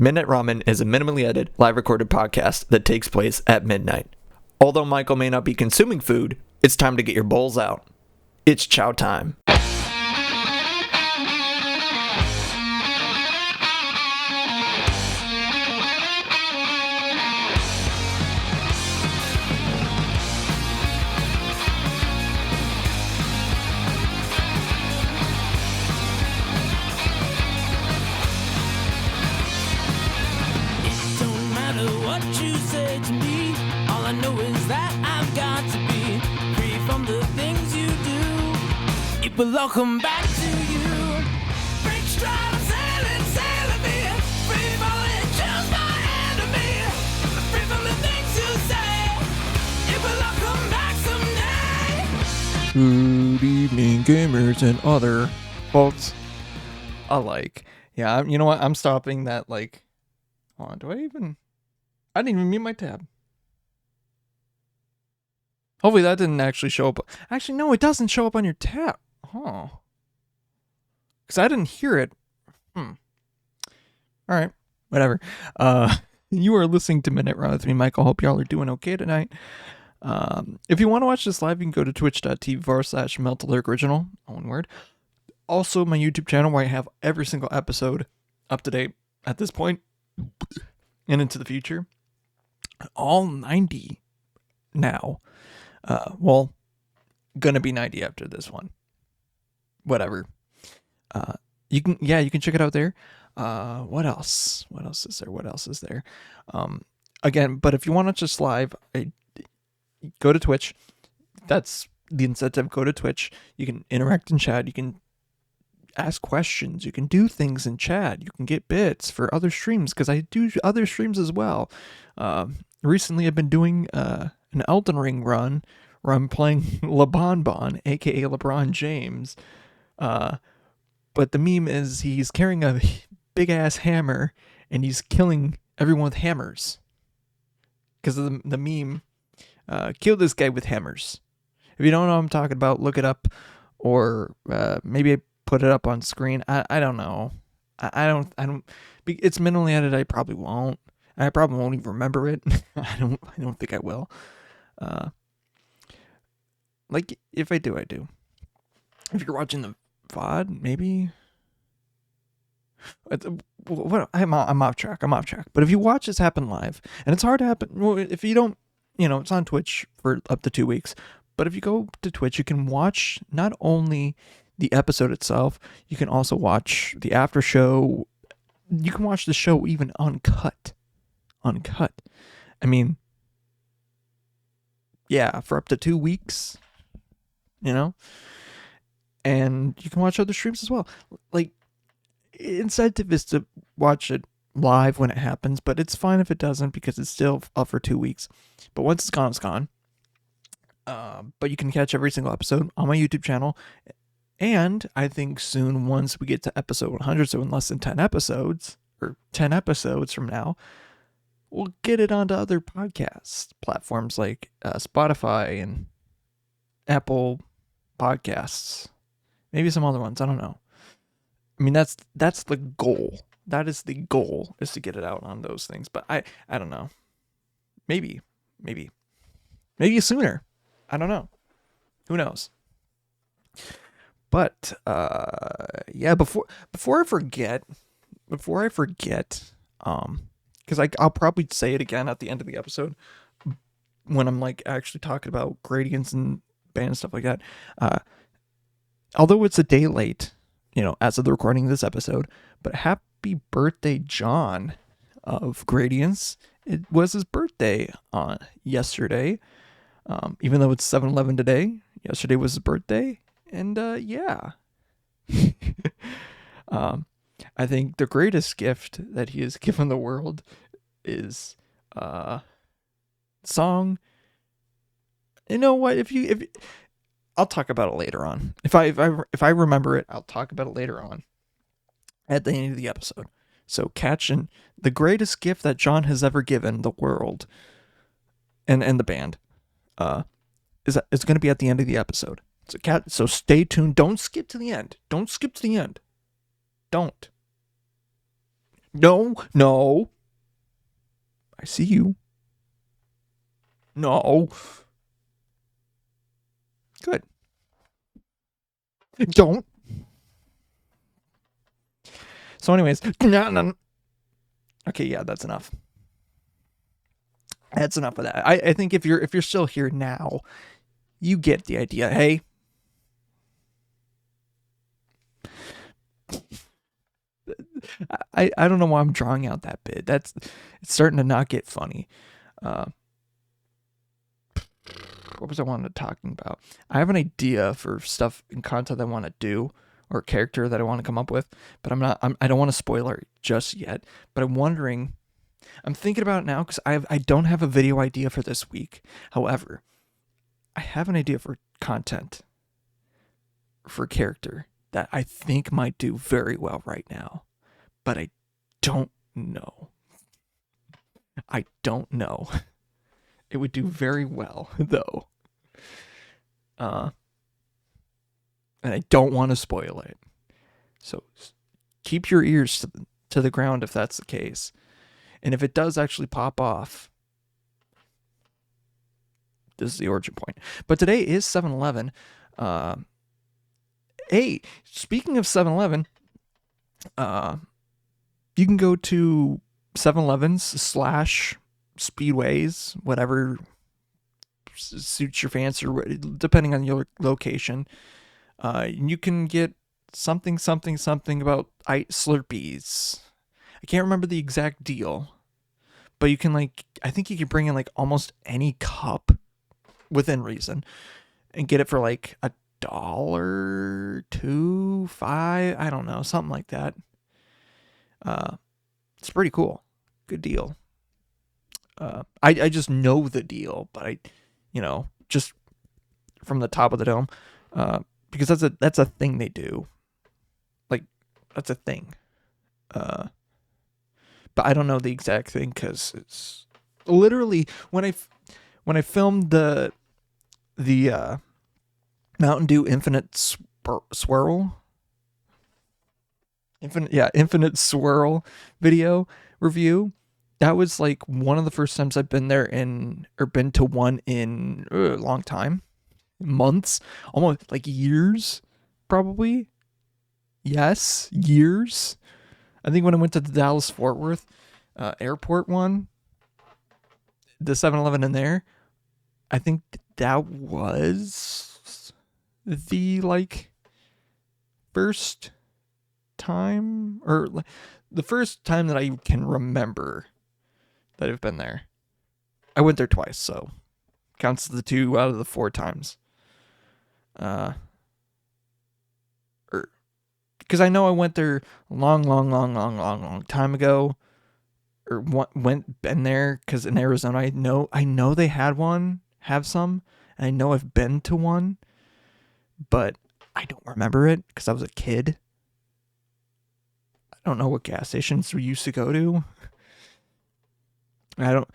Midnight Ramen is a minimally edited, live recorded podcast that takes place at midnight. Although Michael may not be consuming food, it's time to get your bowls out. It's chow time. But I'll come back to you. Break stride, sailing me. Free falling, choose my enemy. Free from the things you say. It will all come back someday. Good evening, gamers and other folks alike. Yeah, you know what? I'm stopping that. Hold on, I didn't even mute my tab. Hopefully that didn't actually show up. Actually, no, it doesn't show up on your tab. Oh. Because I didn't hear it. Alright. Whatever. You are listening to Midnight Run with me, Michael. Hope y'all are doing okay tonight. If you want to watch this live, you can go to twitch.tv/MeltAlertOriginal. One word. Also, my YouTube channel where I have every single episode up to date at this point and into the future. All 90 now. Gonna be 90 after this one. Whatever. You can check it out there. What else is there? Again, but if you want to just live, go to Twitch. That's the incentive. Go to Twitch. You can interact in chat. You can ask questions. You can do things in chat. You can get bits for other streams, because I do other streams as well. Recently I've been doing an Elden Ring run where I'm playing LeBonbon, aka LeBron James. But the meme is he's carrying a big ass hammer and he's killing everyone with hammers. Because of the meme, kill this guy with hammers. If you don't know what I'm talking about, look it up, or maybe I put it up on screen. I don't know. I don't. It's minimally edited. I probably won't. I probably won't even remember it. I don't think I will. If I do, I do. If you're watching the VOD, maybe. I'm off track. But if you watch this happen live, and it's hard to happen. Well, if you don't, it's on Twitch for up to 2 weeks. But if you go to Twitch, you can watch not only the episode itself, you can also watch the after show. You can watch the show even uncut. I mean, yeah, for up to 2 weeks, and you can watch other streams as well. Incentive is to watch it live when it happens, but it's fine if it doesn't, because it's still up for 2 weeks. But once it's gone, it's gone. But you can catch every single episode on my YouTube channel. And I think soon, once we get to episode 100, so in less than 10 episodes, or 10 episodes from now, we'll get it onto other podcast platforms like Spotify and Apple Podcasts. Maybe some other ones. I don't know. I mean, that's the goal. That is the goal, is to get it out on those things. But I don't know. Maybe sooner. I don't know. Who knows? But yeah. Before I forget, because I'll probably say it again at the end of the episode when I'm actually talking about gradients and band and stuff like that. Although it's a day late, as of the recording of this episode, but happy birthday, John of Gradients. It was his birthday on yesterday. Even though it's 7-11 today, yesterday was his birthday. And yeah. I think the greatest gift that he has given the world is song. You know what? If I'll talk about it later on. If I remember it, I'll talk about it later on at the end of the episode. So catching the greatest gift that John has ever given the world and the band it's going to be at the end of the episode. So stay tuned. Don't skip to the end. Don't. No, no. I see you. No. Good. Don't. So, anyways, okay, yeah, that's enough. That's enough of that. I think if you're still here now, you get the idea. Hey. I don't know why I'm drawing out that bit. It's starting to not get funny. What was I wanting to talking about? I have an idea for stuff and content I want to do, or character that I want to come up with, but I don't want to spoil it just yet. But I'm thinking about it now because I don't have a video idea for this week. However, I have an idea for content for character that I think might do very well right now, but I don't know. I don't know. It would do very well though. And I don't want to spoil it. So keep your ears to the ground if that's the case. And if it does actually pop off, this is the origin point. But today is 7-Eleven. Hey, speaking of 7-Eleven, you can go to 7-Elevens / Speedways, whatever suits your fancy, depending on your location. You can get something about Slurpees. I can't remember the exact deal, but you can I think you can bring in almost any cup within reason and get it for $1, $2, $5, I don't know, something like that. It's pretty cool. Good deal. I just know the deal, but just from the top of the dome, because that's a thing they do. That's a thing. But I don't know the exact thing because it's literally when I filmed the Mountain Dew Infinite Swirl. Infinite Swirl video review. That was one of the first times I've been there been to one in a long time. Months, almost years, probably. Yes, years. I think when I went to the Dallas Fort Worth airport one, the 7-Eleven in there, I think that was the first time, or the first time that I can remember that I've been there. I went there twice, so counts as the 2 out of the 4 times. Because I know I went there long time ago, or been there. Because in Arizona, I know they have some, and I know I've been to one, but I don't remember it because I was a kid. I don't know what gas stations we used to go to. I don't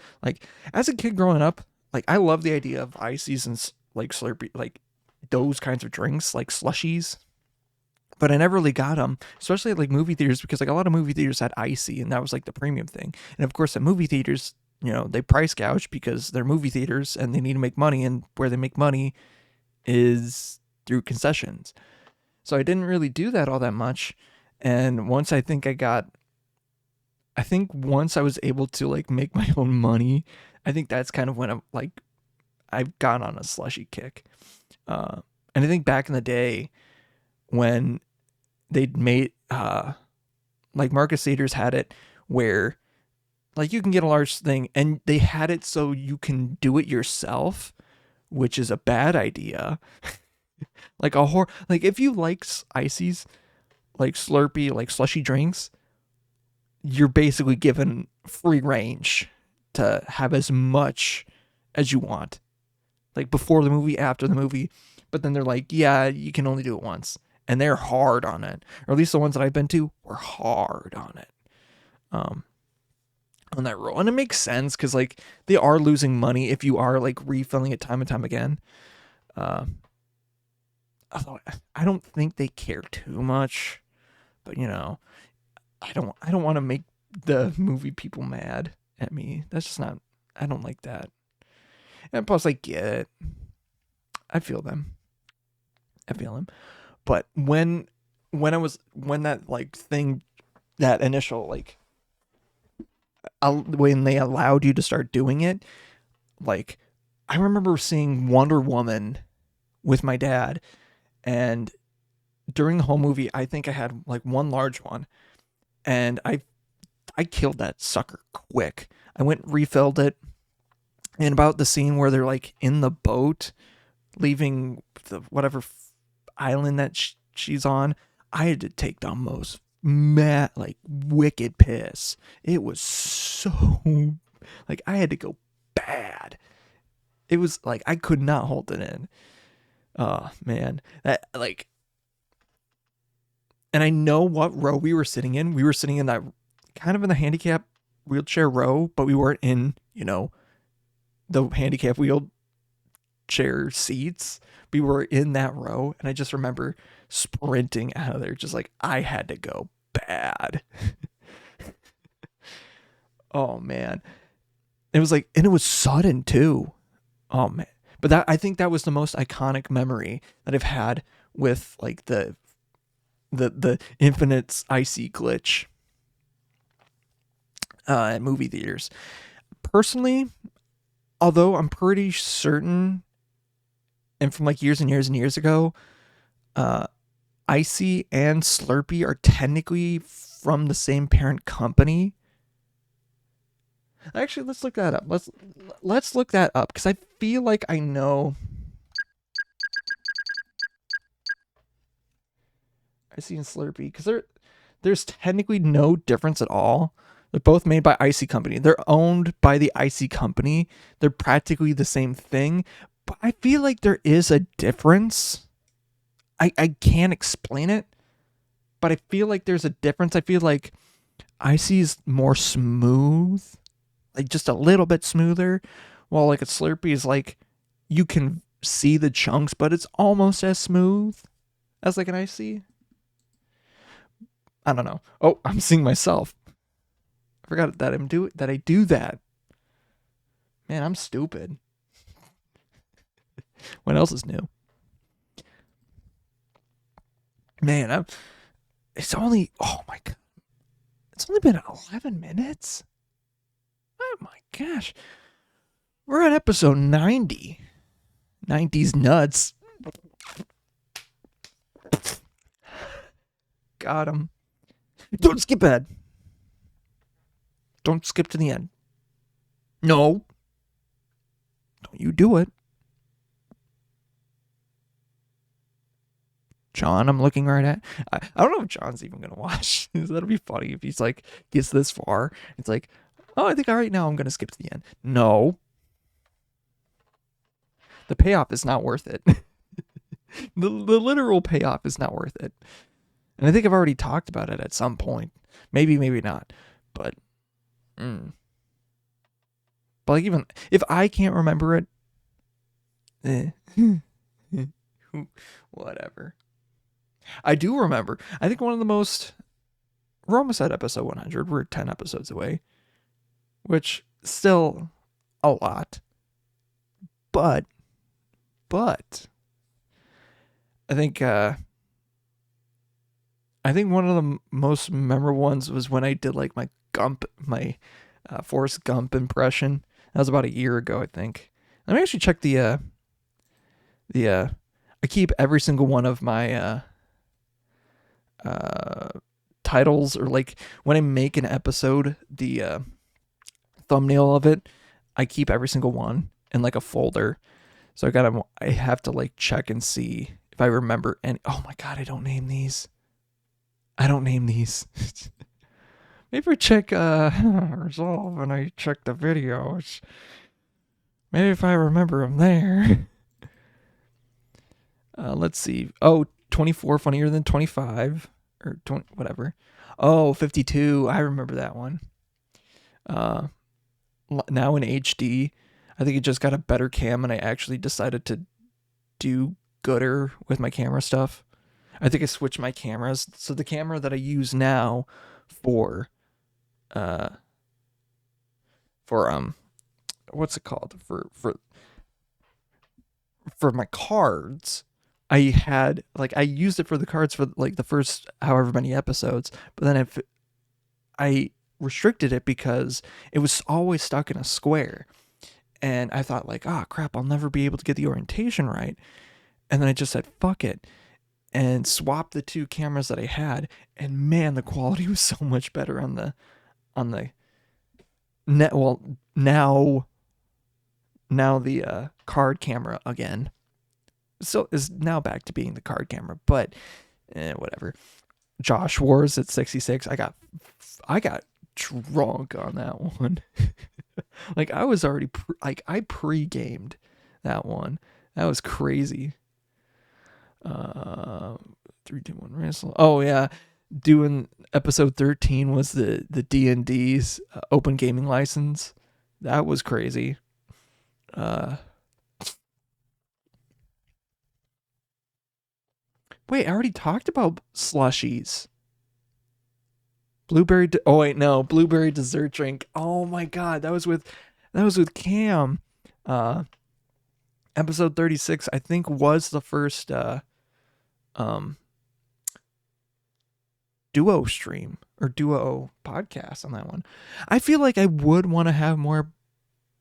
as a kid growing up. I love the idea of ices and Slurpee, those kinds of drinks, slushies. But I never really got them, especially at movie theaters, because a lot of movie theaters had icy, and that was the premium thing. And of course, at movie theaters, they price gouge because they're movie theaters and they need to make money, and where they make money is through concessions. So I didn't really do that all that much. And once once I was able to make my own money, I think that's kind of when I've gone on a slushy kick. And I think back in the day when they'd made Marcus Theaters had it where you can get a large thing, and they had it so you can do it yourself, which is a bad idea. If you like ices, Slurpee, slushy drinks, you're basically given free range to have as much as you want, before the movie, after the movie. But then they're yeah, you can only do it once. And they're hard on it. Or at least the ones that I've been to were hard on it. On that rule. And it makes sense because they are losing money if you are refilling it time and time again. Although I don't think they care too much. But I don't want to make the movie people mad at me. That's just not, I don't like that. And plus I get it. I feel them. But when that like thing, that initial like, when they allowed you to start doing it, like I remember seeing Wonder Woman with my dad, and during the whole movie, I think I had like one large one, and I killed that sucker quick. I went and refilled it, and about the scene where they're like in the boat, leaving the whatever island that she's on, I had to take the most mad, like wicked piss. It was so like I had to go bad. It was like I could not hold it in. Oh man, that like, and I know what row we were sitting in. We were sitting in that kind of in the handicap wheelchair row, but we weren't in, you know, the handicap wheelchair seats. We were in that row, and I just remember sprinting out of there, just like I had to go bad. Oh man, it was like, and it was sudden too. Oh man, but that, I think that was the most iconic memory that I've had with like the infinite icy glitch at movie theaters. Personally, although I'm pretty certain, and from like years and years and years ago, Icy and Slurpee are technically from the same parent company. Actually, let's look that up. Let's look that up, because I feel like I know. Icy and Slurpee, because there's technically no difference at all. They're both made by Icy Company. They're owned by the Icy Company. They're practically the same thing, but I feel like there is a difference. I can't explain it, but I feel like there's a difference. I feel like Icy's more smooth, like just a little bit smoother, while like a Slurpee is like, you can see the chunks, but it's almost as smooth as like an Icy. I don't know. Oh, I'm seeing myself. I forgot that I do that. Man, I'm stupid. What else is new? Man, it's only, oh my god. It's only been 11 minutes? Oh my gosh. We're at episode 90. 90's nuts. Got him. Don't skip ahead. Don't skip to the end. No. Don't you do it. John, I'm looking right at. I don't know if John's even going to watch. That'll be funny if he's like, gets this far. It's like, oh, I think all right, now I'm going to skip to the end. No. The payoff is not worth it. the literal payoff is not worth it. And I think I've already talked about it at some point. Maybe not. But, but like, even if I can't remember it, whatever. I do remember. I think one of the most, we're almost at episode 100. We're 10 episodes away, which still a lot. But I think one of the most memorable ones was when I did like my Forrest Gump impression. That was about a year ago, I think. Let me actually check I keep every single one of my titles, or like when I make an episode, the thumbnail of it, I keep every single one in like a folder. So I have to like check and see if I remember any. Oh my god, I don't name these. Maybe I check resolve and I check the videos. Maybe if I remember them there. Let's see. Oh, 24 funnier than 25, or 20, whatever. Oh, 52. I remember that one. Now in HD. I think it just got a better cam, and I actually decided to do gooder with my camera stuff. I think I switched my cameras. So the camera that I use now for for what's it called, for my cards. I had like I used it for the cards for like the first however many episodes, but then if I restricted it because it was always stuck in a square, and I thought like, oh crap, I'll never be able to get the orientation right, and then I just said fuck it and swapped the two cameras that I had, and man, the quality was so much better on the net. Well, now the card camera again. So is now back to being the card camera, but whatever. Josh Wars at 66. I got drunk on that one. Like I was already I pre-gamed that one. That was crazy. 3, 2, 1 wrestle. Oh yeah, doing episode 13 was the D&D's open gaming license. That was crazy. Wait, I already talked about slushies. Blueberry. Oh wait, no, blueberry dessert drink. Oh my god, that was with Cam. Episode 36, I think, was the first duo stream or duo podcast on that one. I feel like I would want to have more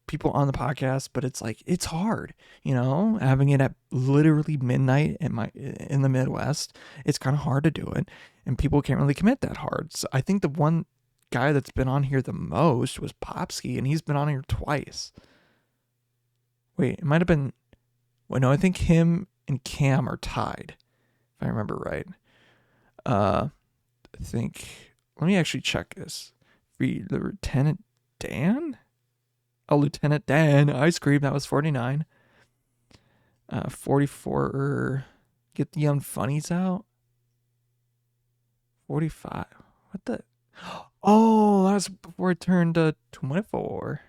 people on the podcast, but it's like it's hard, having it at literally midnight in the Midwest. It's kind of hard to do it, and people can't really commit that hard. So I think the one guy that's been on here the most was Popsky, and he's been on here twice. Wait, it might have been. Wait, no, I think him and Cam are tied, if I remember right. I think. Let me actually check this. The Lieutenant Dan. Oh, Lieutenant Dan Ice Cream, that was 49. 44. Get the Young Funnies out. 45. What the? Oh, that was before I turned 24.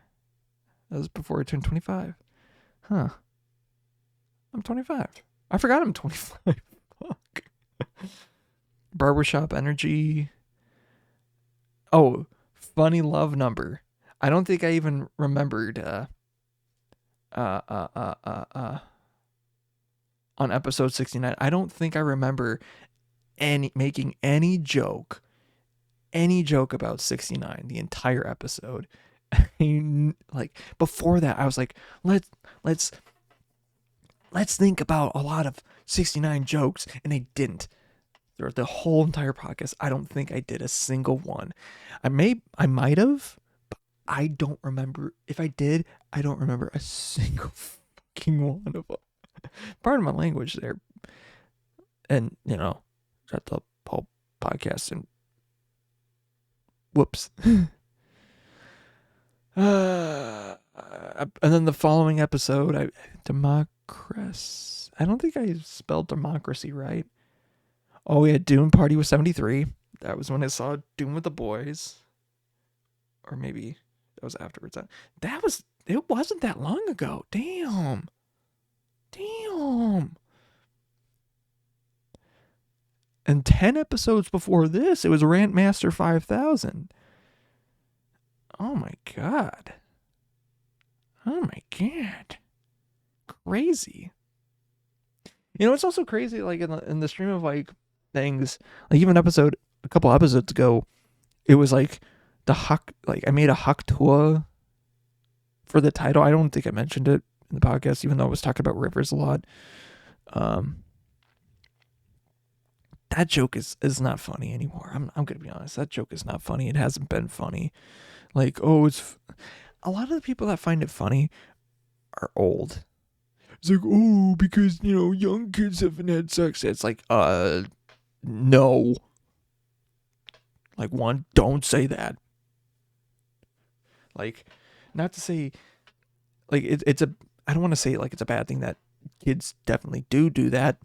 That was before I turned 25. Huh. I'm 25. I forgot I'm 25. Fuck. Barbershop Energy. Oh, Funny Love Number. I don't think I even remembered on episode 69. I don't think I remember making any joke about 69 the entire episode. Like before that, I was like, let's think about a lot of 69 jokes, and I didn't. Throughout the whole entire podcast, I don't think I did a single one. I might have. I don't remember. If I did, I don't remember a single fucking one of them. Pardon my language there. And, got the whole podcast and whoops. And then the following episode, Democracy. I don't think I spelled democracy right. Oh, yeah, Dune Party was 73. That was when I saw Dune with the boys. Or maybe that was afterwards. It wasn't that long ago. Damn. And 10 episodes before this, it was Rant Master 5000. Oh my god. Crazy. It's also crazy, like in the stream of like things, like even a couple episodes ago, it was like I made a Huck tour for the title. I don't think I mentioned it in the podcast, even though I was talking about rivers a lot. That joke is not funny anymore. I'm gonna be honest. That joke is not funny. It hasn't been funny. Like, it's a lot of the people that find it funny are old. It's like, because young kids haven't had sex. It's like, no. Like, one, don't say that. Like, not to say, like, I don't want to say like it's a bad thing that kids definitely do that.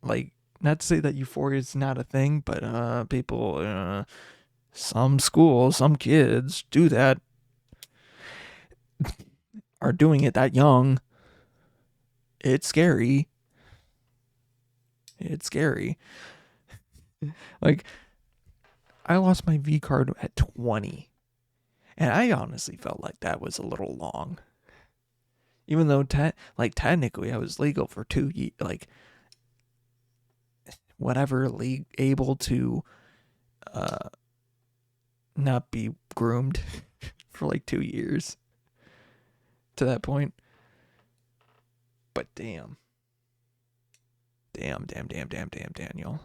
Like, not to say that euphoria is not a thing, but people, some schools, some kids do that. Are doing it that young. It's scary. Like, I lost my V card at 20. And I honestly felt like that was a little long. Even though technically I was legal for 2 years, like whatever, able to not be groomed for like 2 years to that point. But damn, Daniel.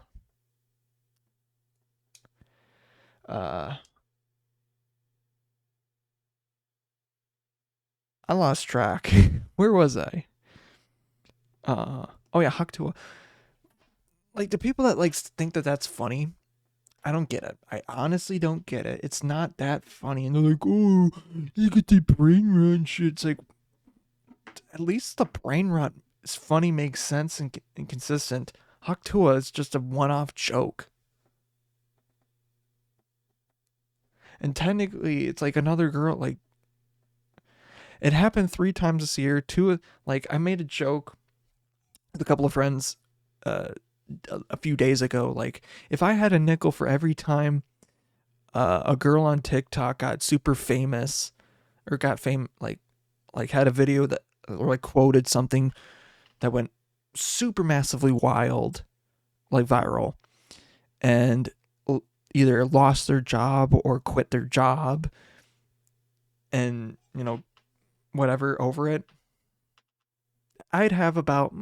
I lost track. Where was I? Oh yeah, Haktua. Like, the people that like think that that's funny, I don't get it. I honestly don't get it. It's not that funny. And they're like, oh, you get the brain rot and shit. It's like, at least the brain rot is funny, makes sense, and consistent. Haktua is just a one-off joke. And technically, it's like another girl, like, it happened 3 times this year. Like, I made a joke with a couple of friends a few days ago. Like, if I had a nickel for every time a girl on TikTok got super famous or got like had a video that, or like quoted something that went super massively wild, like viral, and either lost their job or quit their job and, whatever over it, I'd have about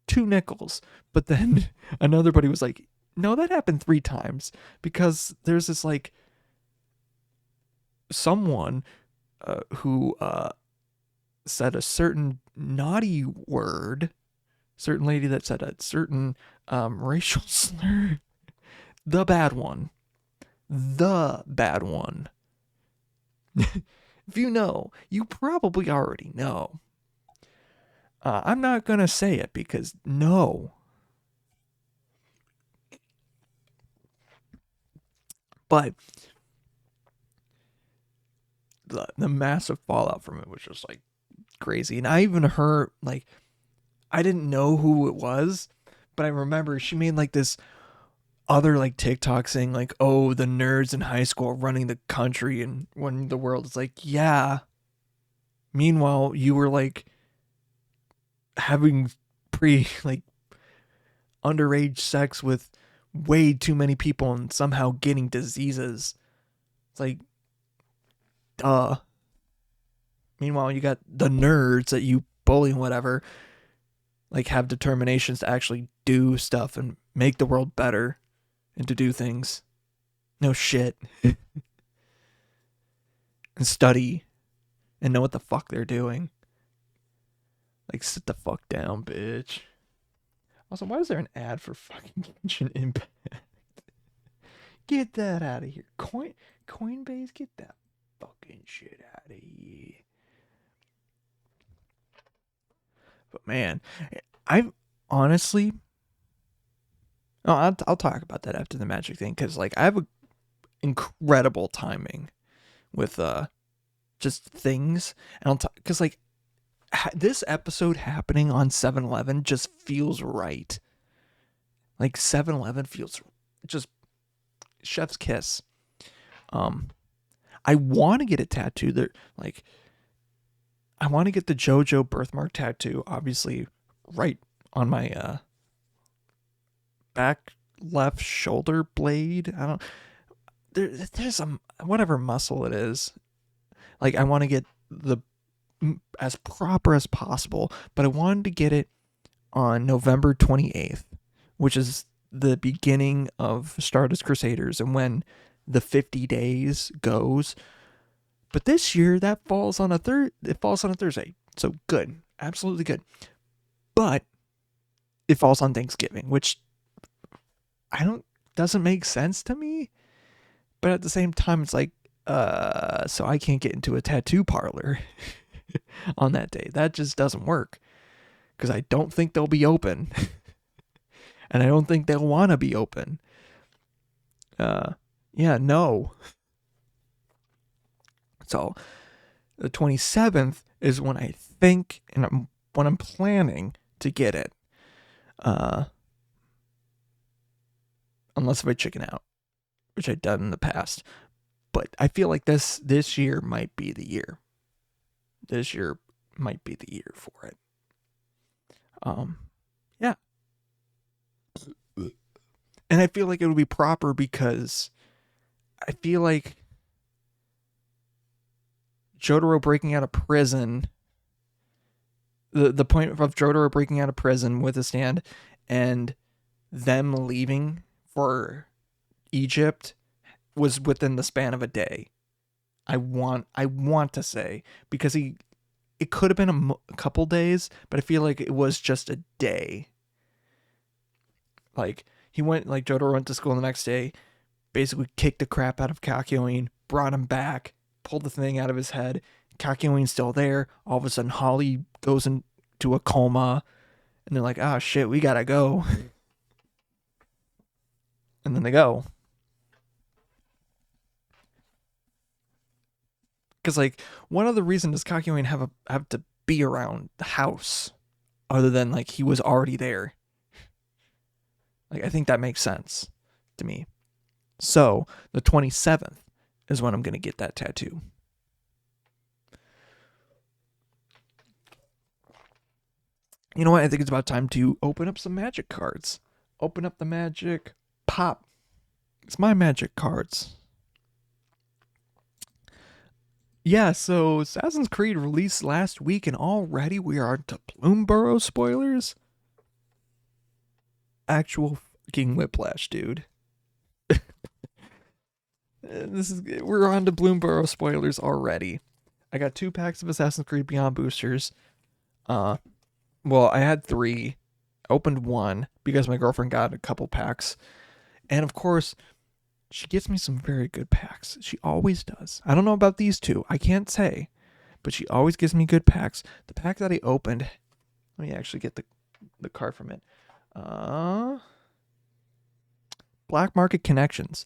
2 nickels. But then another buddy was like, no, that happened 3 times, because there's this like someone who said a certain naughty word, certain lady that said a certain racial slur, the bad one. If you know, you probably already know. I'm not gonna say it because no. But the massive fallout from it was just like crazy. And I even heard, like, I didn't know who it was, but I remember she made like this other like TikTok saying like, oh, the nerds in high school are running the country and running the world. It's like, yeah. Meanwhile, you were like having like underage sex with way too many people and somehow getting diseases. It's like, duh. Meanwhile, you got the nerds that you bully and whatever, like, have determinations to actually do stuff and make the world better and to do things. No shit. And study and know what the fuck they're doing. Like, sit the fuck down, bitch. Also, why is there an ad for fucking Genshin Impact? Get that out of here. Coinbase, get that fucking shit out of here. But man, I've honestly, I'll talk about that after the magic thing, because like I have a incredible timing with just things, and I'll talk because like this episode happening on 7-Eleven just feels right. Like 7-Eleven feels just chef's kiss. I want to get a tattoo there, like I want to get the JoJo birthmark tattoo, obviously, right on my back left shoulder blade. I don't. There's some whatever muscle it is. Like, I want to get the as proper as possible, but I wanted to get it on November 28th, which is the beginning of Stardust Crusaders, and when the 50 days goes. But this year that falls on a Thursday. So good. Absolutely good. But it falls on Thanksgiving, which doesn't make sense to me. But at the same time, it's like, so I can't get into a tattoo parlor on that day. That just doesn't work, because I don't think they'll be open. And I don't think they'll want to be open. Yeah, no. So the 27th is when I think, and when I'm planning to get it. Unless if I chicken out. which I've done in the past. But I feel like this year might be the year. This year might be the year for it. Yeah. And I feel like it would be proper because I feel like Jotaro breaking out of prison, the point of Jotaro breaking out of prison with a stand and them leaving for Egypt was within the span of a day. I want to say, because it could have been a couple days, but I feel like it was just a day. Like Jotaro went to school the next day, basically kicked the crap out of Kakyoin, brought him back, pulled the thing out of his head. Kakyoin's still there. All of a sudden, Holly goes into a coma, and they're like, "Ah, shit, we gotta go." And then they go. Because, like, what other reason does Kakyoin have to be around the house other than, like, he was already there? Like, I think that makes sense to me. So, the 27th is when I'm going to get that tattoo. You know what? I think it's about time to open up some magic cards. Open up the magic pop. It's my magic cards. Yeah, so Assassin's Creed released last week, and already we are into Bloomborough spoilers? Actual fucking whiplash, dude. We're on to Bloomborough spoilers already. I got 2 packs of Assassin's Creed Beyond boosters. Well, I had 3. Opened 1 because my girlfriend got a couple packs. And of course, she gets me some very good packs. She always does. I don't know about these 2. I can't say. But she always gives me good packs. The pack that I opened, let me actually get the card from it. Black Market Connections.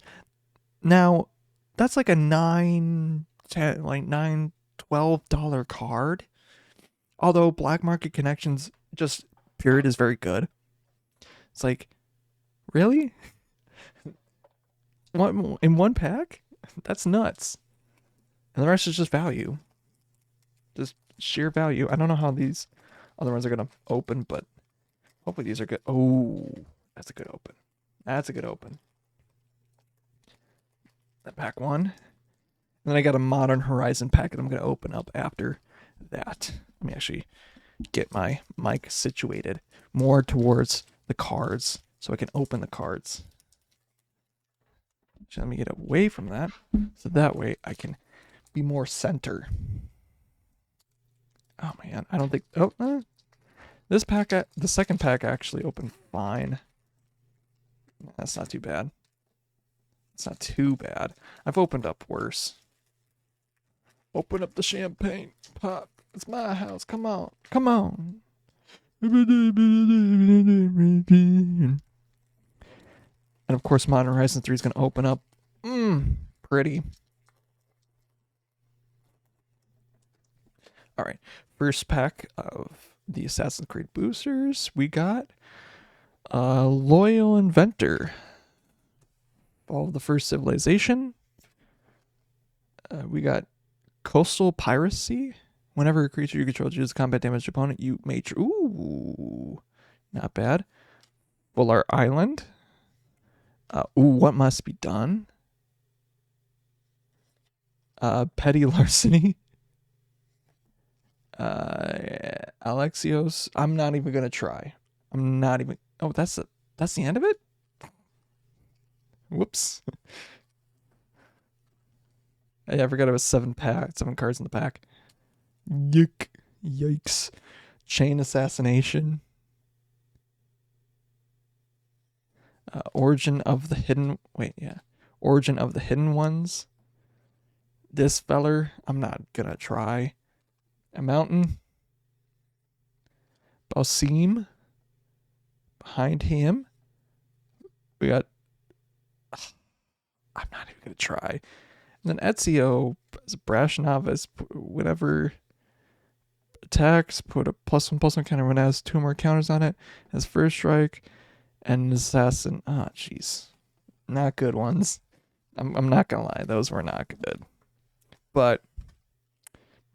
Now, that's like a $9, $12 card. Although Black Market Connections just period is very good. It's like, really? What, in 1 pack? That's nuts. And the rest is just value. Just sheer value. I don't know how these other ones are going to open, but hopefully these are good. Oh, that's a good open. That's a good open. That pack 1. And then I got a Modern Horizon pack that I'm going to open up after that. Let me actually get my mic situated more towards the cards so I can open the cards. So let me get away from that so that way I can be more center. Oh man, I don't think. This pack, the second pack actually opened fine. That's not too bad. It's not too bad. I've opened up worse. Open up the champagne. Pop. It's my house. Come on. Come on. And of course, Modern Horizon 3 is going to open up. Pretty. All right. First pack of the Assassin's Creed boosters. We got Loyal Inventor. All of the First Civilization. We got Coastal Piracy. Whenever a creature you control deals combat damage to opponent, you may... Ooh. Not bad. Fuller Island. What Must Be Done. Petty Larceny. Alexios. I'm not even gonna try. I'm not even... Oh, that's the end of it? Whoops. Yeah, I forgot it was 7 cards in the pack. Yikes. Chain Assassination. Origin of the Hidden... Wait, yeah. Origin of the Hidden Ones. This feller, I'm not gonna try. A Mountain. Balsim. Behind him. We got... I'm not even gonna try. And then Ezio, as a brash novice, whatever attacks, put a +1/+1 counter when it has 2 more counters on it. Has first strike and assassin. Ah, jeez. Not good ones. I'm not gonna lie, those were not good. But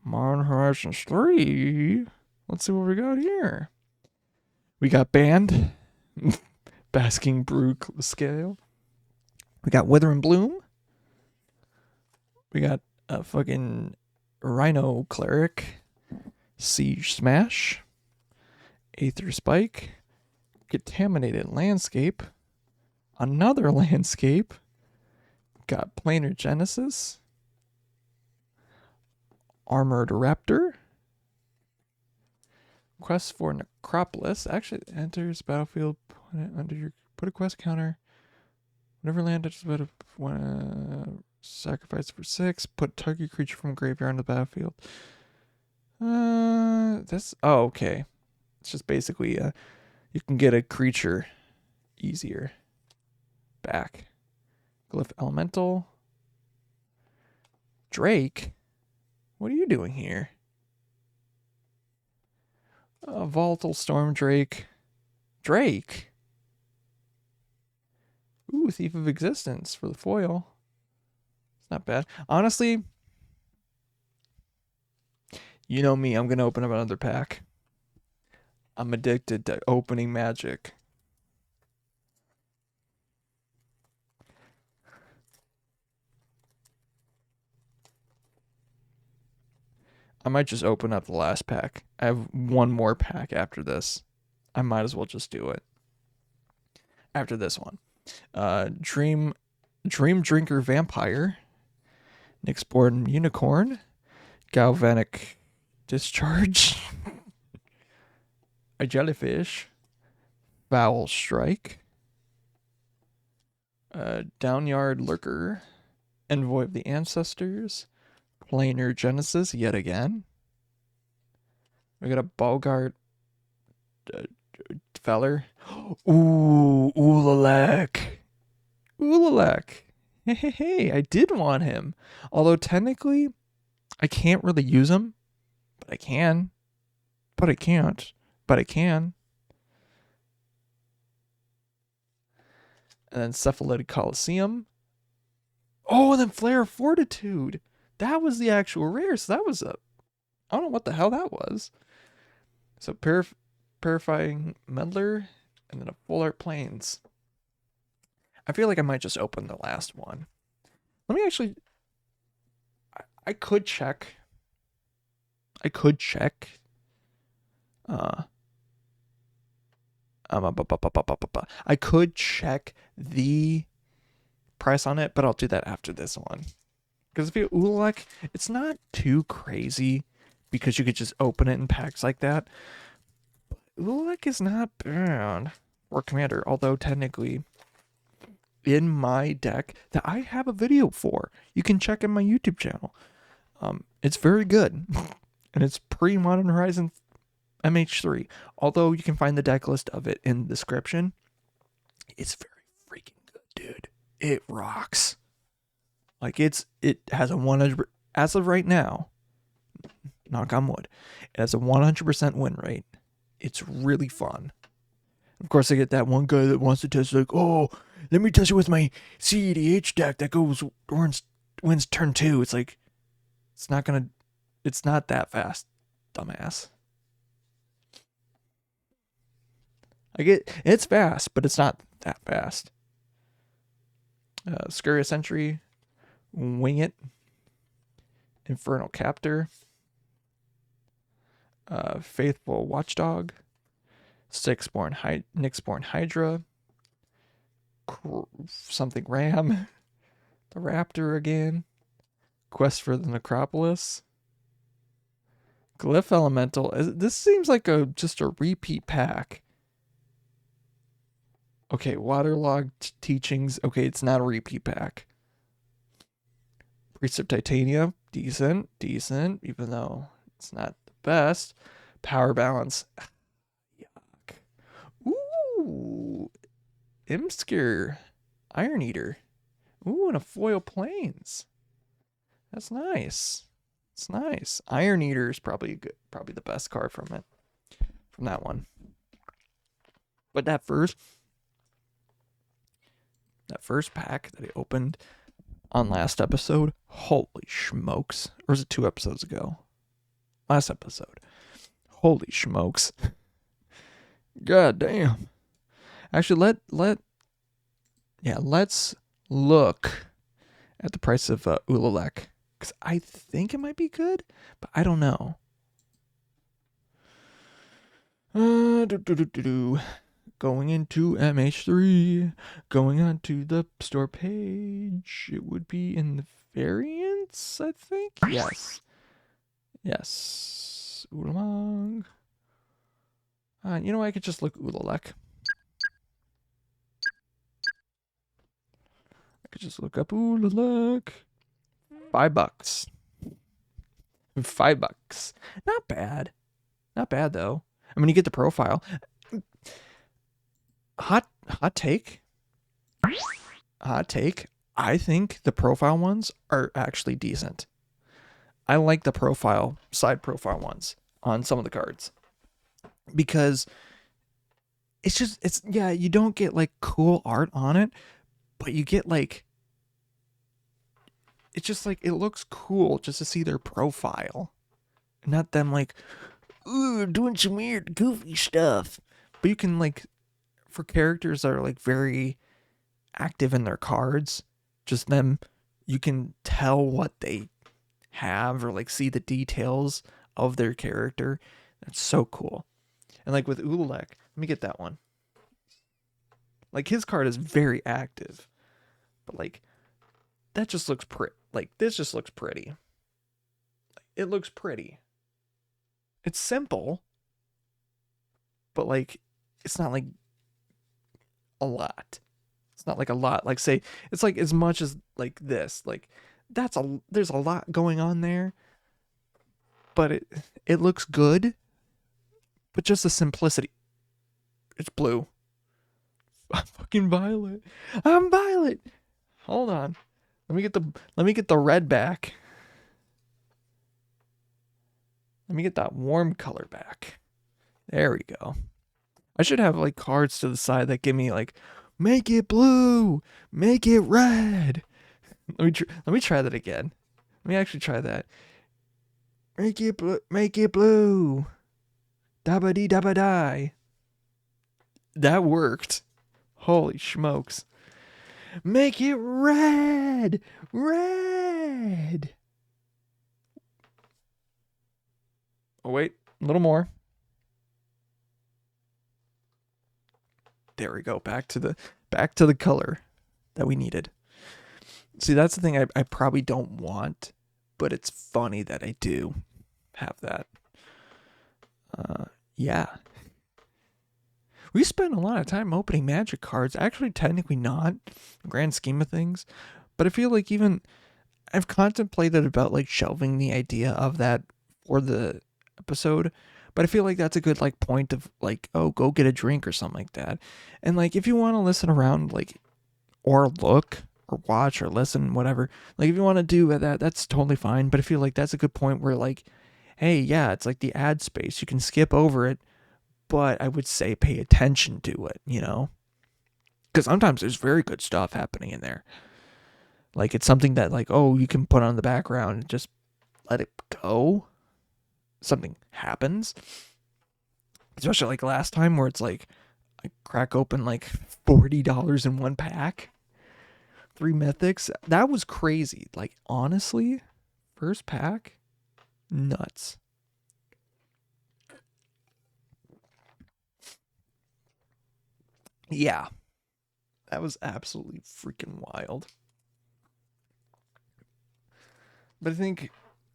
Modern Horizons 3. Let's see what we got here. We got Band, Basking Brew Scale. We got Wither and Bloom. We got a fucking Rhino Cleric, Siege Smash, Aether Spike, Contaminated Landscape, another Landscape. Got Planar Genesis, Armored Raptor, Quest for Necropolis. Actually, enters battlefield. Put a quest counter. Whenever land touches sacrifice for 6. Put target creature from graveyard on the battlefield. Okay. It's just basically you can get a creature easier back. Glyph Elemental. Drake. What are you doing here? Volatile Storm Drake. Drake. Ooh, Thief of Existence for the foil. It's not bad. Honestly, you know me, I'm going to open up another pack. I'm addicted to opening magic. I might just open up the last pack. I have one more pack after this. I might as well just do it. After this one. Dream Drinker Vampire. Nyxborn Unicorn. Galvanic Discharge. A Jellyfish. Foul Strike. Downyard Lurker. Envoy of the Ancestors. Planar Genesis yet again. We got a Bogart Feller. Ooh, Ulalek. Ulalek. Hey, I did want him. Although technically, I can't really use him. But I can. But I can't. But I can. And then Cephalitic Coliseum. Oh, and then Flare of Fortitude. That was the actual rare, so that was I don't know what the hell that was. So Purifying Meddler, and then a Full Art Plains. I feel like I might just open the last one. Let me actually... I could check. I could check. I could check the price on it, but I'll do that after this one. Because if you Ulalek, it's not too crazy because you could just open it in packs like that. But Ulalek is not bad. Or Commander, although technically in my deck that I have a video for, you can check in my YouTube channel. It's very good. And it's pre-Modern Horizon MH3. Although you can find the deck list of it in the description. It's very freaking good, dude. It rocks. Like it has a 100, as of right now, knock on wood, it has a 100% win rate. It's really fun. Of course, I get that one guy that wants to test, like, oh, let me test it with my CEDH deck that goes wins turn 2. It's like, it's not that fast, dumbass. It's fast, but it's not that fast. Scurrious Sentry. Wing It, Infernal Captor, Faithful Watchdog, Nyxborn Hydra, something Ram, the Raptor again, Quest for the Necropolis, Glyph Elemental. This seems like just a repeat pack. Okay, Waterlogged Teachings. Okay, it's not a repeat pack. Priest of Titania, decent, even though it's not the best. Power Balance, yuck. Ooh, Imskir, Iron Eater. Ooh, and a Foil Plains. That's nice. It's nice. Iron Eater is probably the best card from that one. But that first pack that I opened, on last episode. Holy smokes. Or was it 2 episodes ago? Last episode. Holy smokes. God damn. Actually, let's look at the price of Ulalek. Because I think it might be good, but I don't know. Going into MH3, going on to the store page. It would be in the variants, I think. Yes. Oolong. You know, I could just look Ulalek. I could just look up Ulalek. $5. $5. Not bad. Not bad though. I mean, you get the profile. Hot take. I think the profile ones are actually decent. I like the side profile ones on some of the cards. Because you don't get like cool art on it, but you get like, it's just like, it looks cool just to see their profile. Not them like, ooh, doing some weird, goofy stuff. But you can like, for characters that are like very active in their cards, just them, you can tell what they have or like see the details of their character. That's so cool. And like with Ulalek, let me get that one. Like his card is very active, but like that just looks pretty. Like this just looks pretty. It looks pretty. It's simple, but like it's not like a lot. It's not like a lot. Like say it's like as much as like this. Like there's a lot going on there, but it looks good. But just the simplicity. It's blue. I'm fucking violet. I'm violet. Hold on. Let me get the red back. Let me get that warm color back. There we go. I should have like cards to the side that give me like, make it blue, make it red. Let me try that again. Let me actually try that. Make it blue. Dabba dee dabba die. That worked. Holy smokes. Make it red. Red. Oh wait, a little more. There we go. Back to the color that we needed. See, that's the thing I probably don't want, but it's funny that I do have that. Yeah. We spend a lot of time opening Magic cards. Actually, technically not, in the grand scheme of things. But I feel like even I've contemplated about like shelving the idea of that for the episode. But I feel like that's a good like point of like, oh, go get a drink or something like that. And like if you want to listen around like or look or watch or listen, whatever, like if you want to do that, that's totally fine. But I feel like that's a good point where like, hey, yeah, it's like the ad space. You can skip over it, but I would say pay attention to it, you know? Because sometimes there's very good stuff happening in there. Like it's something that like, oh, you can put on the background and just let it go. Something happens. Especially like last time where it's like, I crack open like $40 in one pack. 3 mythics. That was crazy. Like honestly, first pack, nuts. Yeah. That was absolutely freaking wild. But I think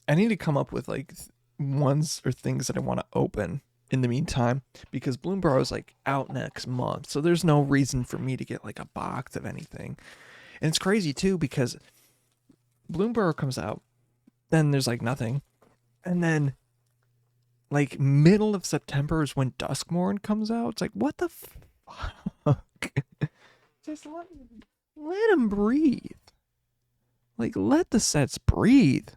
I need to come up with like ones or things that I want to open in the meantime, because Bloomburrow is like out next month. So there's no reason for me to get like a box of anything. And it's crazy too, because Bloomburrow comes out, then there's like nothing. And then like middle of September is when Duskmourn comes out. It's like, what the fuck? Just let him breathe. Like, let the sets breathe.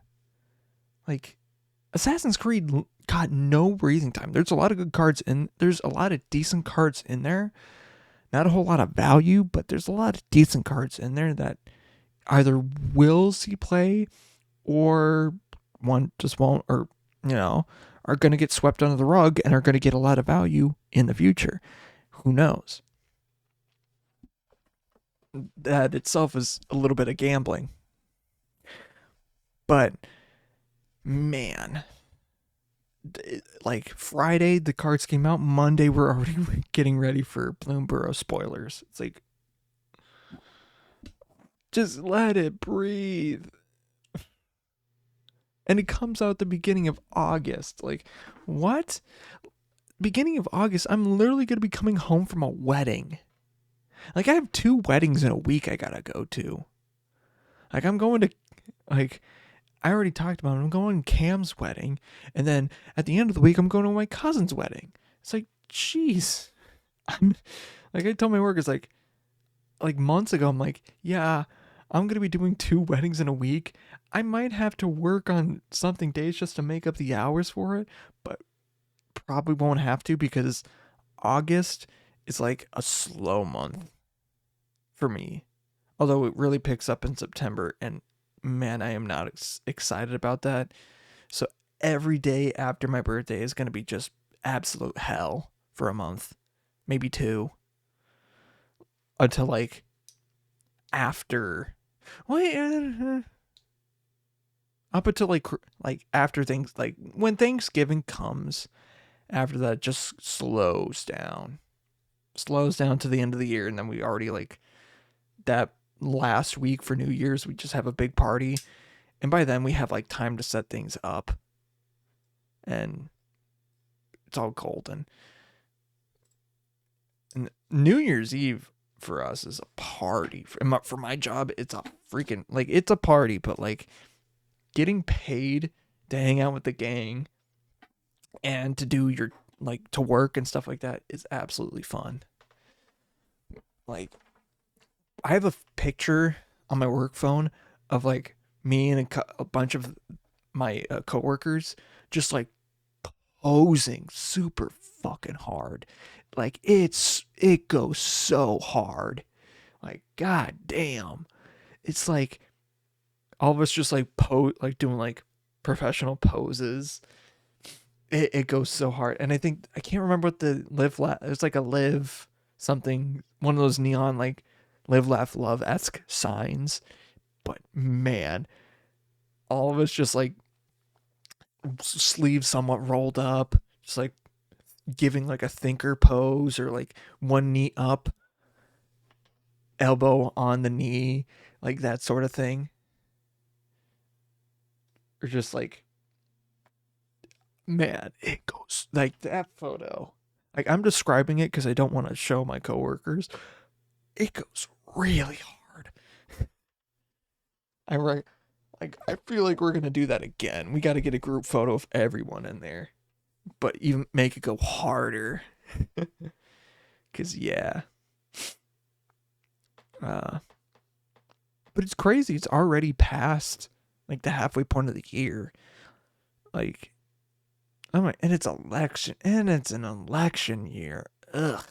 Like, Assassin's Creed got no breathing time. There's a lot of good cards there's a lot of decent cards in there. Not a whole lot of value, but there's a lot of decent cards in there that either will see play or one just won't, or, are going to get swept under the rug and are going to get a lot of value in the future. Who knows? That itself is a little bit of gambling. But, man, like Friday, the cards came out. Monday, we're already getting ready for Bloomborough spoilers. It's like, just let it breathe. And it comes out the beginning of August. Like, what? Beginning of August, I'm literally going to be coming home from a wedding. Like, I have 2 weddings in a week I gotta go to. Like, I'm going to, like, I already talked about it. I'm going to Cam's wedding. And then at the end of the week, I'm going to my cousin's wedding. It's like, jeez. Like, I told my workers, like months ago, I'm like, yeah, I'm going to be doing 2 weddings in a week. I might have to work on something days just to make up the hours for it, but probably won't have to because August is like a slow month for me. Although it really picks up in September, and man, I am not excited about that. So every day after my birthday is going to be just absolute hell for a month, maybe 2, until like after, up until like after things, like when Thanksgiving comes, after that it just slows down to the end of the year, and then we already like that last week for New Year's, we just have a big party, and by then we have like time to set things up, and it's all golden. And New Year's Eve for us is a party. For my job, it's a freaking, like, it's a party, but like getting paid to hang out with the gang and to do your, like, to work and stuff like that is absolutely fun. Like, I have a picture on my work phone of like me and a bunch of my coworkers just like posing super fucking hard. Like, it goes so hard. Like, god damn. It's like all of us just like like doing like professional poses. It goes so hard. And I can't remember what the it's like a live something, one of those neon like live, laugh, love-esque signs. But man, all of us just like sleeves somewhat rolled up, just like giving like a thinker pose, or like one knee up, elbow on the knee, like that sort of thing. Or just like, man, it goes like that photo. Like, I'm describing it because I don't want to show my coworkers. It goes really hard. I feel like we're gonna do that again. We got to get a group photo of everyone in there, but even make it go harder. Cause yeah. But it's crazy. It's already past like the halfway point of the year. Like, oh my, and it's an election year. Ugh.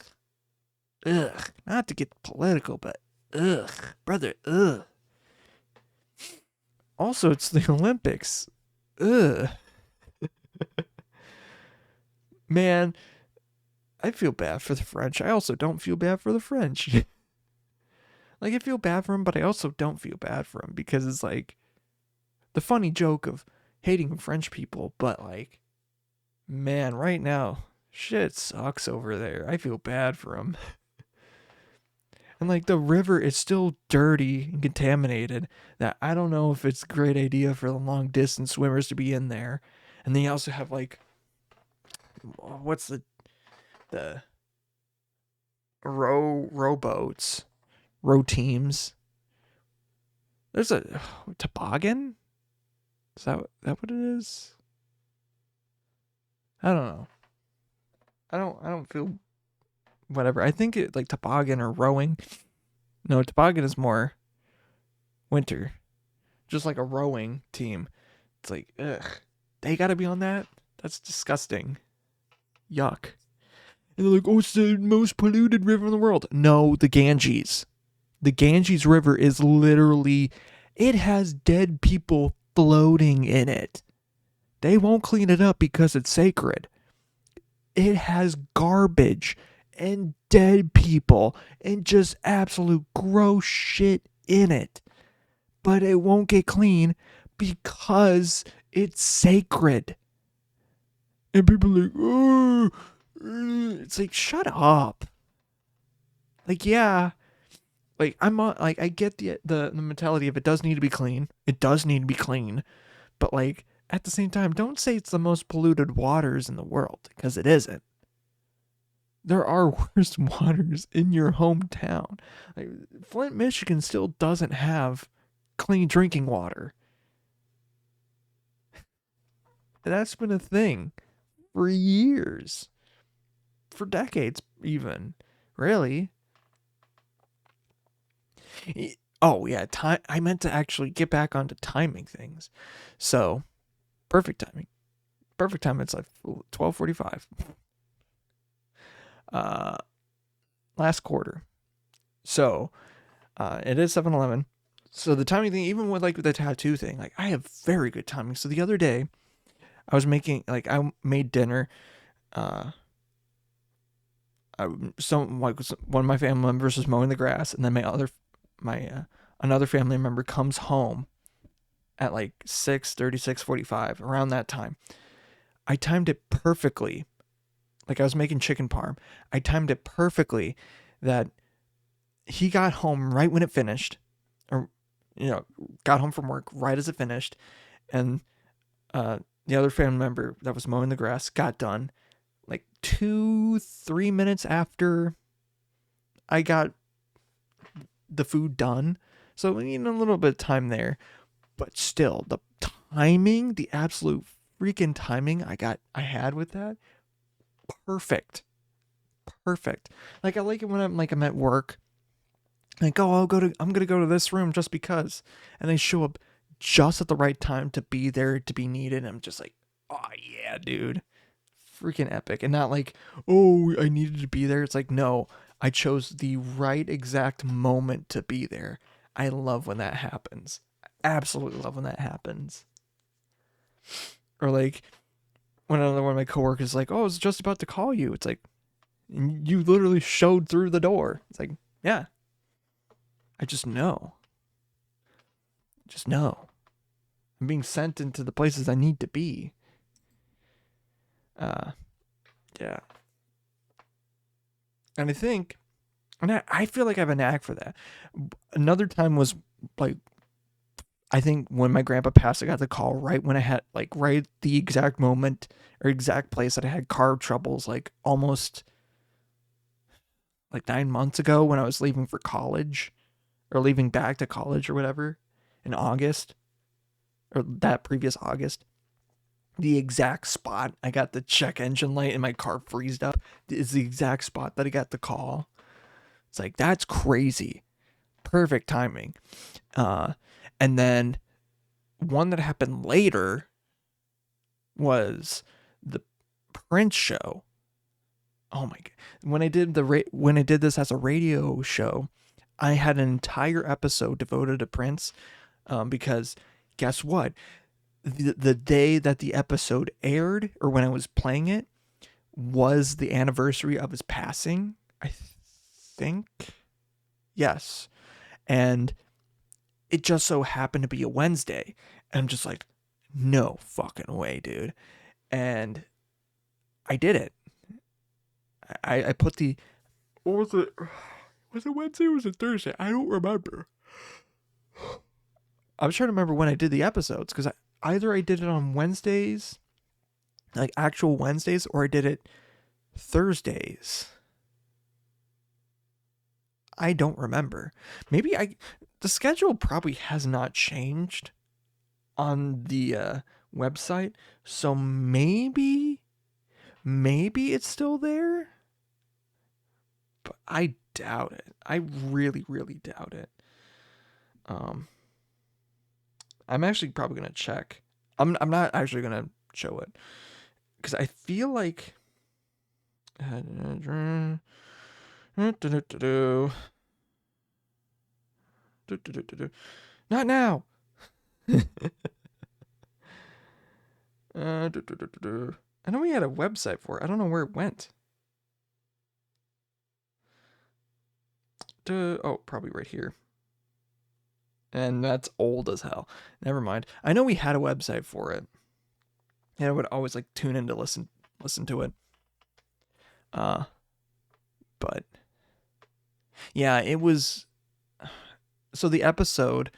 Not to get political, but ugh, brother, ugh. Also, it's the Olympics. Ugh. Man, I feel bad for the French. I also don't feel bad for the French. Like, I feel bad for them, but I also don't feel bad for them, because it's like the funny joke of hating French people, but like, man, right now, shit sucks over there. I feel bad for them. And like, the river is still dirty and contaminated, that I don't know if it's a great idea for the long distance swimmers to be in there. And then you also have like, what's the rowboats, row teams. There's a toboggan. Is that what it is? I don't know. I don't feel whatever. I think it like toboggan or rowing. No, toboggan is more winter. Just like a rowing team. It's like, ugh. They gotta be on that? That's disgusting. Yuck. And they're like, oh, it's the most polluted river in the world. No, the Ganges. The Ganges River is literally, it has dead people floating in it. They won't clean it up because it's sacred. It has garbage and dead people and just absolute gross shit in it. But it won't get clean because it's sacred. And people are like, oh, it's like, shut up. Like, yeah, like like, I get the mentality of it does need to be clean. It does need to be clean, but like at the same time, don't say it's the most polluted waters in the world, because it isn't. There are worse waters in your hometown. Like, Flint, Michigan still doesn't have clean drinking water. That's been a thing for years, for decades even, really. Oh yeah, time. I meant to actually get back onto timing things. So, perfect timing. Perfect time. It's like 12:45. Last quarter. So, it is 7-Eleven. So the timing thing, even with like the tattoo thing, like I have very good timing. So the other day, I made dinner. One of my family members was mowing the grass, and then another family member comes home at like 6:30, 6:45, around that time. I timed it perfectly. Like I was making chicken parm. I timed it perfectly that he got home right when it finished, or got home from work right as it finished, and the other family member that was mowing the grass got done like 2-3 minutes after I got the food done. So a little bit of time there, but still the timing, the absolute freaking timing I had with that, perfect. Like I like it when I'm at work. Like, oh, I'm gonna go to this room just because, and they show up just at the right time to be there, to be needed. I'm just like, oh yeah, dude, freaking epic. And not like, oh, I needed to be there. It's like, no, I chose the right exact moment to be there. I love when that happens. I absolutely love when that happens. Or like when another one of my coworkers is like, oh, I was just about to call you. It's like, you literally showed through the door. It's like, yeah, I just know. I'm being sent into the places I need to be. Yeah. And I feel like I have a knack for that. Another time was like, I think when my grandpa passed, I got the call right when I had right the exact moment or exact place that I had car troubles, like almost like 9 months ago when I was leaving for college, or leaving back to college or whatever, in August, or that previous August. The exact spot I got the check engine light and my car freezed up is the exact spot that I got the call. It's like, that's crazy. Perfect timing. And then one that happened later was the Prince show. Oh my god! When I did this as a radio show, I had an entire episode devoted to Prince, because guess what? The day that the episode aired, or when I was playing it, was the anniversary of his passing, I think. Yes. And it just so happened to be a Wednesday. And I'm just like, no fucking way, dude. And I did it. I put the, what was it? Was it Wednesday or was it Thursday? I don't remember. I was trying to remember when I did the episodes, because either I did it on Wednesdays, like actual Wednesdays, or I did it Thursdays. I don't remember. Maybe the schedule probably has not changed on the website, so maybe it's still there, but I doubt it. I really, really doubt it. I'm actually probably gonna check. I'm not actually gonna show it, because I feel like Not now. I know we had a website for it. I don't know where it went. Oh, probably right here. And that's old as hell. Never mind. I know we had a website for it. And I would always like tune in to listen to it. But yeah, it was. So the episode,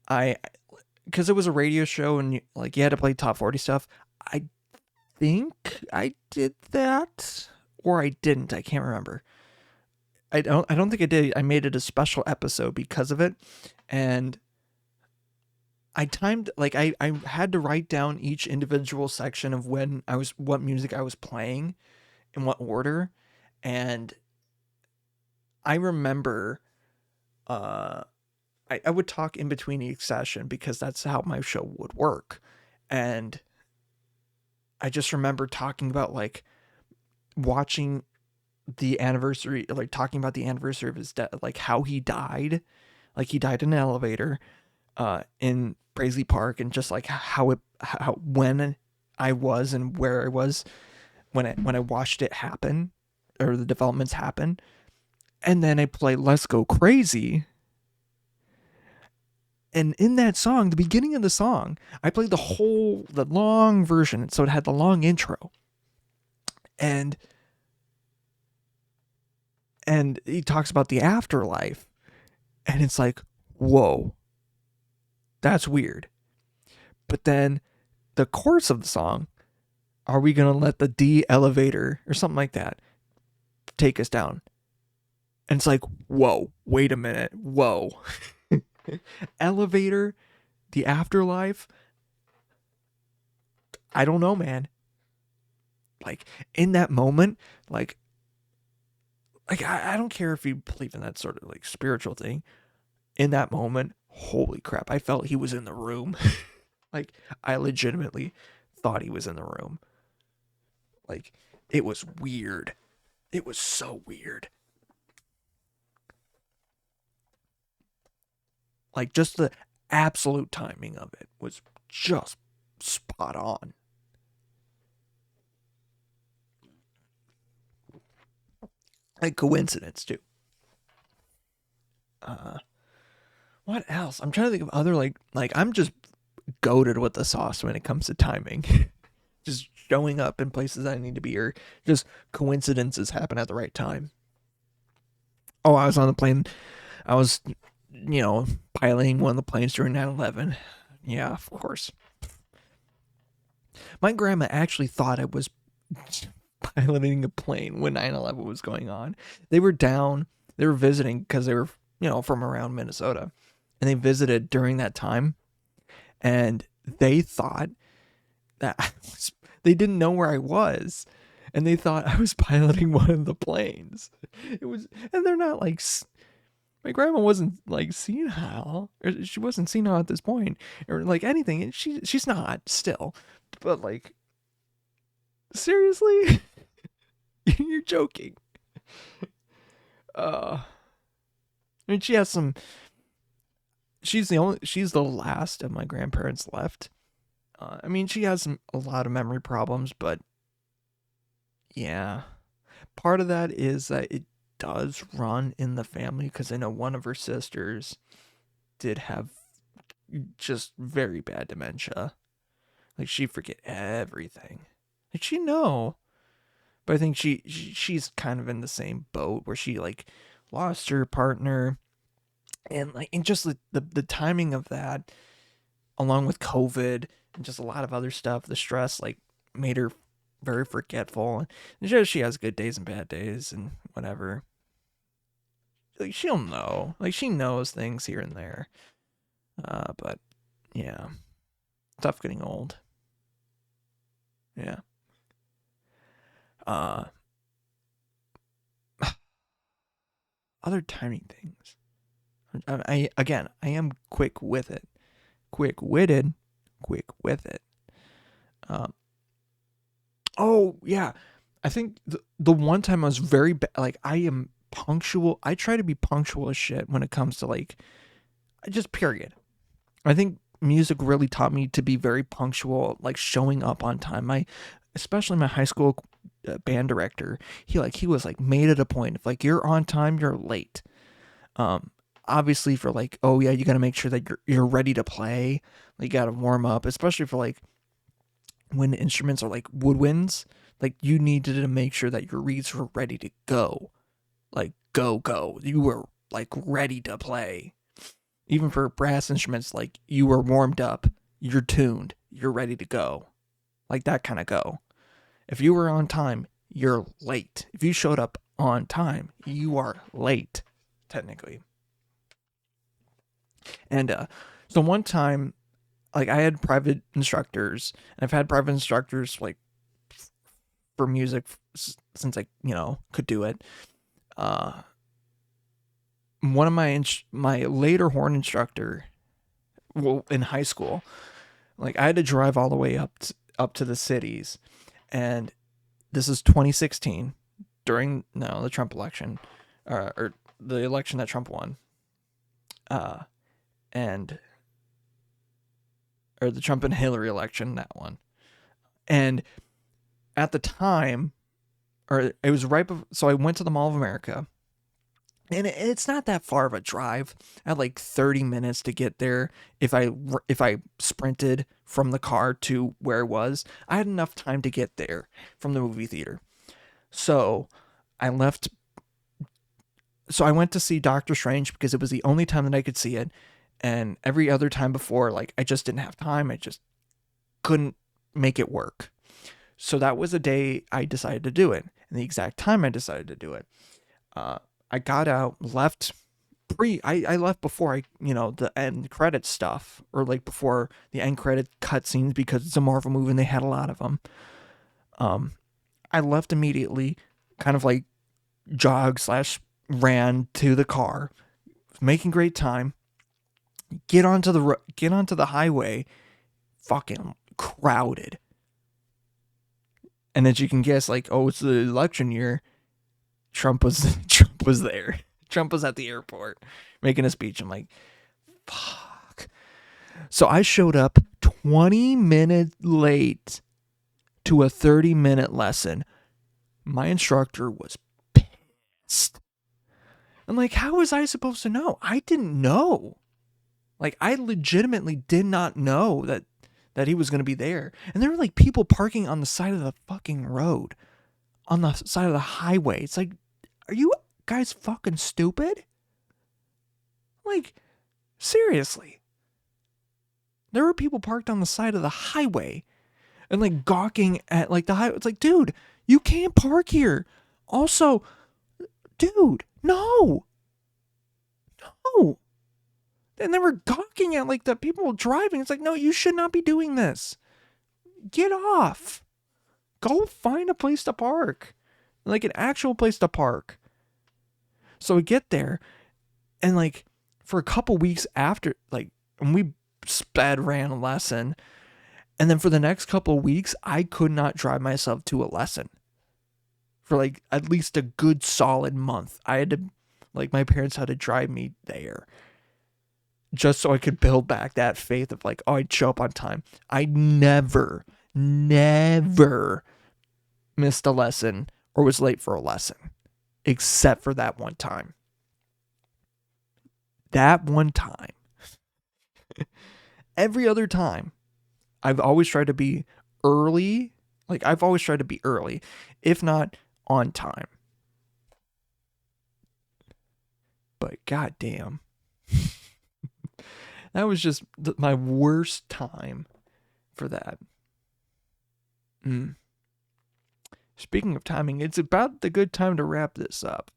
because it was a radio show and you had to play top 40 stuff. I think I did that, or I didn't. I can't remember. I don't think I did. I made it a special episode because of it, and I timed I had to write down each individual section of what music I was playing, in what order, and I remember I would talk in between each session because that's how my show would work. And I just remember talking about watching the anniversary, talking about the anniversary of his death, how he died. He died in an elevator in Paisley Park, and just how when I was and where I was when I watched it happen, or the developments happen. And then I play Let's Go Crazy. And in that song, the beginning of the song, I played the long version. So it had the long intro. And he talks about the afterlife. And it's like, whoa, that's weird. But then the chorus of the song, are we going to let the D elevator or something like that take us down? And it's like, whoa, wait a minute. Whoa. Elevator, the afterlife. I don't know, man. In that moment, I don't care if you believe in that sort of spiritual thing. In that moment, holy crap, I felt he was in the room. I legitimately thought he was in the room. It was weird. It was so weird. Just the absolute timing of it was just spot on. Coincidence too. What else? I'm trying to think of other I'm just goated with the sauce when it comes to timing. Just showing up in places I need to be, or just coincidences happen at the right time. Oh, I was on the plane. I was, piloting one of the planes during 9/11. Yeah, of course. My grandma actually thought I was piloting a plane when 9/11 was going on. They were down. They were visiting because they were, from around Minnesota. And they visited during that time. And they thought that they didn't know where I was. And they thought I was piloting one of the planes. And they're not my grandma wasn't senile, or she wasn't senile at this point, or anything. And she's not still, but seriously, you're joking. I mean, she has some. She's the last of my grandparents left. I mean, she has a lot of memory problems, but yeah, part of that is that it does run in the family, because I know one of her sisters did have just very bad dementia. She'd forget everything. She know, but I think she's kind of in the same boat where she lost her partner, and just the timing of that, along with COVID and just a lot of other stuff, the stress made her very forgetful. And she has good days and bad days and whatever. She'll know. She knows things here and there. But yeah. Tough getting old. Yeah. Other timing things. I am quick with it. Quick-witted. Quick with it. Oh, yeah. I think the one time I was very bad, I am punctual. I try to be punctual as shit when it comes to just period. I think music really taught me to be very punctual, like showing up on time. Especially my high school band director, he was like made it a point of like, you're on time, you're late. Obviously for like, oh yeah, you got to make sure that you're ready to play. Like, you got to warm up, especially for like when instruments are like woodwinds. Like, you needed to make sure that your reeds were ready to go. Like, go. You were like ready to play. Even for brass instruments, like, you were warmed up, you're tuned, you're ready to go. Like, that kind of go. If you were on time, you're late. If you showed up on time, you are late, technically. And so one time, like, I had private instructors, and I've had private instructors like for music since I, could do it. One of my later horn instructor, well, in high school, like, I had to drive all the way up to the cities, and this is 2016 during the Trump election, or the election that Trump won, or the Trump and Hillary election, that one. And at the time, or it was right before, so I went to the Mall of America, and it's not that far of a drive. I had like 30 minutes to get there. If I sprinted from the car to where it was, I had enough time to get there from the movie theater. So I left. So I went to see Doctor Strange because it was the only time that I could see it. And every other time before, like, I just didn't have time. I just couldn't make it work. So that was the day I decided to do it, and the exact time I decided to do it. I got out, left I left before the end credit stuff, or like before the end credit cutscenes, because it's a Marvel movie and they had a lot of them. I left immediately, kind of like ran to the car, making great time. Get onto the highway, fucking crowded. And as you can guess, like, oh, it's the election year. Trump was there. Trump was at the airport making a speech. I'm like, fuck. So I showed up 20 minutes late to a 30-minute lesson. My instructor was pissed. I'm like, how was I supposed to know? I didn't know. Like, I legitimately did not know that he was going to be there. And there were like people parking on the side of the fucking road, on the side of the highway. It's like, are you guys fucking stupid? Like, seriously. There were people parked on the side of the highway and like gawking at like the highway. It's like, dude, you can't park here. Also, dude, no. And they were gawking at like the people driving. It's like, no, you should not be doing this. Get off. Go find a place to park. Like an actual place to park. So we get there, and like for a couple weeks after, like, and we ran a lesson, and then for the next couple of weeks, I could not drive myself to a lesson. For like at least a good solid month. I had to, like, my parents had to drive me there. Just so I could build back that faith of like, oh, I'd show up on time. I never missed a lesson or was late for a lesson. Except for that one time. That one time. Every other time, I've always tried to be early. Like, I've always tried to be early, if not on time. But goddamn. That was just my worst time for that. Speaking of timing, it's about the good time to wrap this up.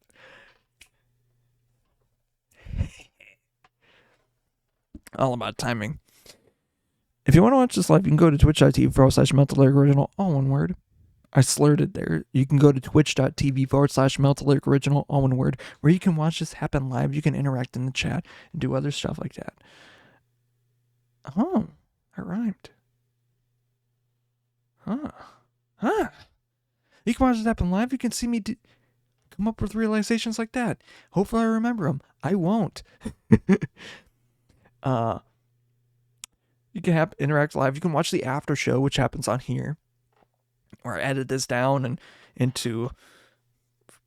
All about timing. If you want to watch this live, you can go to twitch.tv/MeltAlyric all one word. I slurred it there. You can go to twitch.tv/MeltAlyric all one word, where you can watch this happen live. You can interact in the chat and do other stuff like that. Oh, I rhymed. Huh. You can watch this happen live. You can see me come up with realizations like that. Hopefully I remember them. I won't. You can interact live. You can watch the after show, which happens on here, or I edit this down and into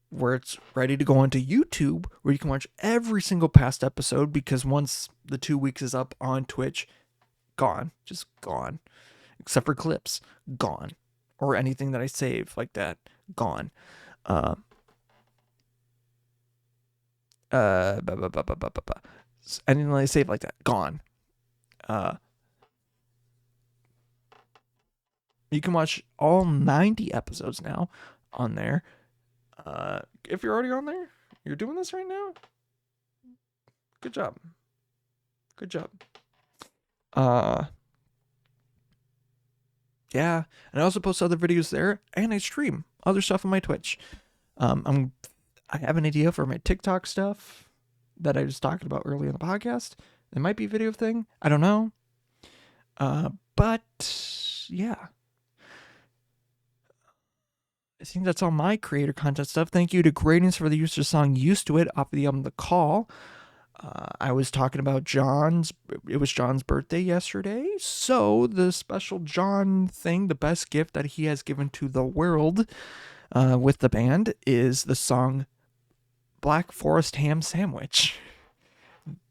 where it's ready to go onto YouTube, where you can watch every single past episode, because once the 2 weeks is up on Twitch, gone. Just gone. Except for clips. Gone. Or anything that I save like that. Gone. Anything that I save like that. Gone. You can watch all 90 episodes now on there. If you're already on there, you're doing this right now. Good job. Good job. Yeah, and I also post other videos there, and I stream other stuff on my Twitch. I have an idea for my TikTok stuff that I was talking about earlier in the podcast. It might be a video thing. I don't know. But yeah. I think that's all my creator content stuff. Thank you to Gradients for the use of the song Used to It off of the album The Call. I was talking about it was John's birthday yesterday. So the special John thing, the best gift that he has given to the world with the band is the song Black Forest Ham Sandwich.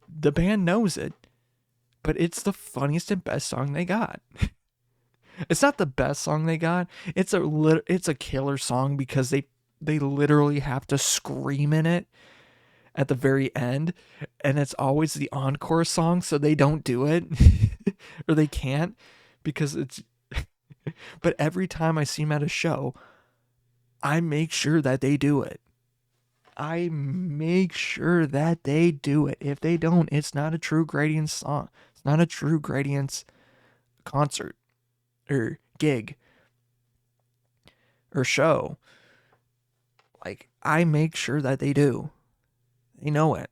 The band knows it, but it's the funniest and best song they got. It's not the best song they got. It's a killer song because they literally have to scream in it at the very end, and it's always the encore song, so they don't do it or they can't because it's but every time I see them at a show, I make sure that they do it. I make sure that they do it. If they don't, it's not a true Gradients song. It's not a true Gradients concert or gig or show. Like, I make sure that they do. They know it.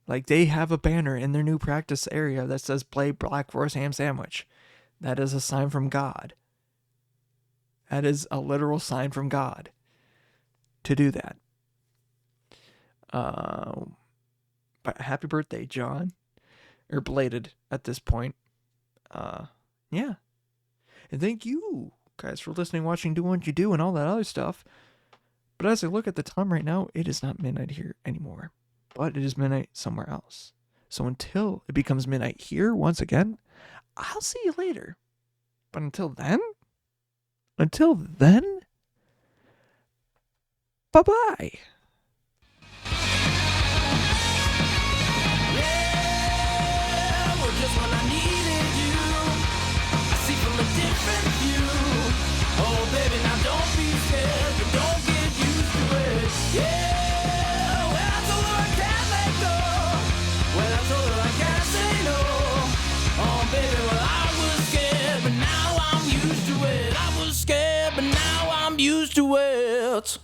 Like, they have a banner in their new practice area that says play Black Forest Ham Sandwich. That is a sign from God. That is a literal sign from God to do that. But happy birthday, John. Or belated at this point. Yeah. And thank you guys for listening, watching, doing what you do, and all that other stuff. But as I look at the time right now, it is not midnight here anymore. But it is midnight somewhere else. So until it becomes midnight here once again, I'll see you later. But until then, bye-bye. Just when I needed you, I see from a different view. Oh, baby, now don't be scared, but don't get used to it. Yeah, when I told her I can't let go, when I told her I can't say no. Oh, baby, well, I was scared, but now I'm used to it. I was scared, but now I'm used to it.